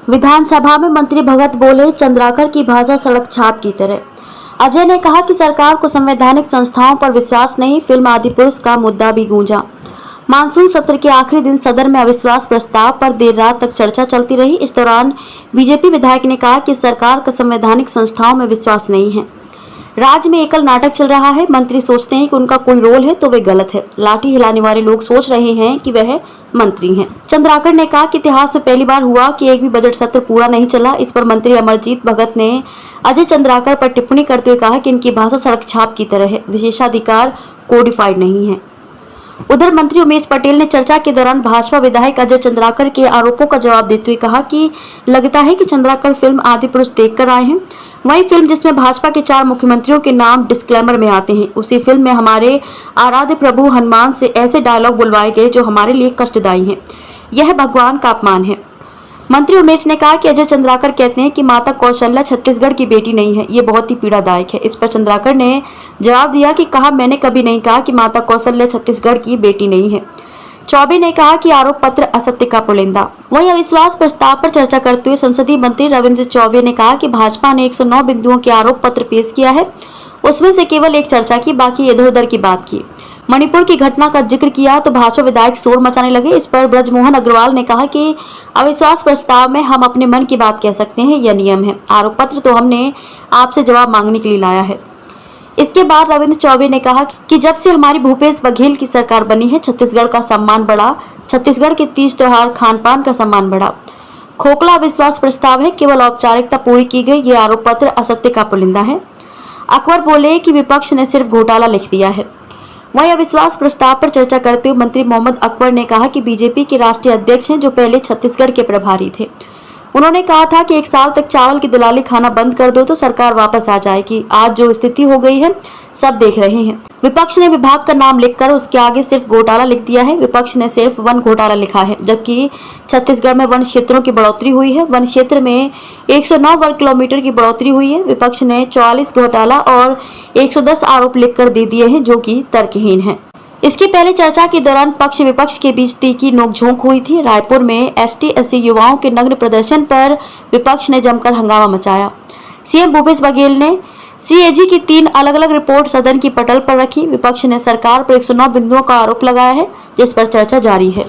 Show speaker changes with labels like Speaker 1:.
Speaker 1: विधानसभा में मंत्री भगत बोले, चंद्राकर की भाषा सड़क छाप की तरह। अजय ने कहा कि सरकार को संवैधानिक संस्थाओं पर विश्वास नहीं, फिल्म आदिपुरुष का मुद्दा भी गूंजा। मानसून सत्र के आखिरी दिन सदन में अविश्वास प्रस्ताव पर देर रात तक चर्चा चलती रही। इस दौरान बीजेपी विधायक ने कहा कि सरकार का संवैधानिक संस्थाओं में विश्वास नहीं है। राज्य में एकल नाटक चल रहा है। मंत्री सोचते हैं कि उनका कोई रोल है तो वे गलत है। लाठी हिलाने वाले लोग सोच रहे हैं कि वह मंत्री हैं। चंद्राकर ने कहा कि इतिहास में पहली बार हुआ कि एक भी बजट सत्र पूरा नहीं चला। इस पर मंत्री अमरजीत भगत ने अजय चंद्राकर पर टिप्पणी करते हुए कहा कि इनकी भाषा सड़क छाप की तरह है, विशेषाधिकार कोडिफाइड नहीं है। उधर मंत्री उमेश पटेल ने चर्चा के दौरान भाजपा विधायक अजय चंद्राकर के आरोपों का जवाब देते हुए कहा कि लगता है कि चंद्राकर फिल्म आदिपुरुष देखकर आए हैं। वही फिल्म जिसमें भाजपा के 4 मुख्यमंत्रियों के नाम डिस्क्लेमर में आते हैं, उसी फिल्म में हमारे आराध्य प्रभु हनुमान से ऐसे डायलॉग बुलवाए गए जो हमारे लिए कष्टदायी हैं। यह भगवान का अपमान है। मंत्री उमेश ने कहा कि अजय चंद्राकर कहते हैं कि माता कौशल्या छत्तीसगढ़ की बेटी नहीं है। ये बहुत ही पीड़ादायक है। इस पर चंद्राकर ने जवाब दिया कि मैंने कभी नहीं कहा कि माता कौशल्या छत्तीसगढ़ की बेटी नहीं है। चौबे ने कहा कि आरोप पत्र असत्य का पुलिंदा। वहीं अविश्वास प्रस्ताव पर चर्चा करते हुए संसदीय मंत्री रविंद्र चौबे ने कहा कि भाजपा ने 109 बिंदुओं के आरोप पत्र पेश किया है, उसमें से केवल एक चर्चा की, बाकी इधर उधर की बात की। मणिपुर की घटना का जिक्र किया तो भाजपा विधायक शोर मचाने लगे। इस पर ब्रजमोहन अग्रवाल ने कहा कि अविश्वास प्रस्ताव में हम अपने मन की बात कह सकते हैं, यह नियम है। आरोप पत्र तो हमने आपसे जवाब मांगने के लिए लाया है। इसके बाद रविंद्र चौबे ने कहा कि जब से हमारी भूपेश बघेल की सरकार बनी है, छत्तीसगढ़ का सम्मान बढ़ा, छत्तीसगढ़ के तीज त्योहार खान पान का सम्मान बढ़ा। खोखला अविश्वास प्रस्ताव है, केवल औपचारिकता पूरी की गई। ये आरोप पत्र असत्य का पुलिंदा है। अकबर बोले कि विपक्ष ने सिर्फ घोटाला लिख दिया है। वहीं अविश्वास प्रस्ताव पर चर्चा करते हुए मंत्री मोहम्मद अकबर ने कहा कि बीजेपी के राष्ट्रीय अध्यक्ष हैं जो पहले छत्तीसगढ़ के प्रभारी थे। उन्होंने कहा था कि 1 साल तक चावल की दलाली खाना बंद कर दो तो सरकार वापस आ जाएगी। आज जो स्थिति हो गई है सब देख रहे हैं। विपक्ष ने विभाग का नाम लिखकर उसके आगे सिर्फ घोटाला लिख दिया है। विपक्ष ने सिर्फ वन घोटाला लिखा है, जबकि छत्तीसगढ़ में वन क्षेत्रों की बढ़ोतरी हुई है। वन क्षेत्र में 109 वर्ग किलोमीटर की बढ़ोतरी हुई है। विपक्ष ने 44 घोटाला और 110 आरोप लिखकर दे दिए हैं, जो कि तर्कहीन है। इसके पहले चर्चा के दौरान पक्ष विपक्ष के बीच तीखी नोकझोंक हुई थी। रायपुर में ST/SC युवाओं के नग्न प्रदर्शन पर विपक्ष ने जमकर हंगामा मचाया। सीएम भूपेश बघेल ने CAG की 3 अलग-अलग रिपोर्ट सदन की पटल पर रखी। विपक्ष ने सरकार पर 109 बिंदुओं का आरोप लगाया है, जिस पर चर्चा जारी है।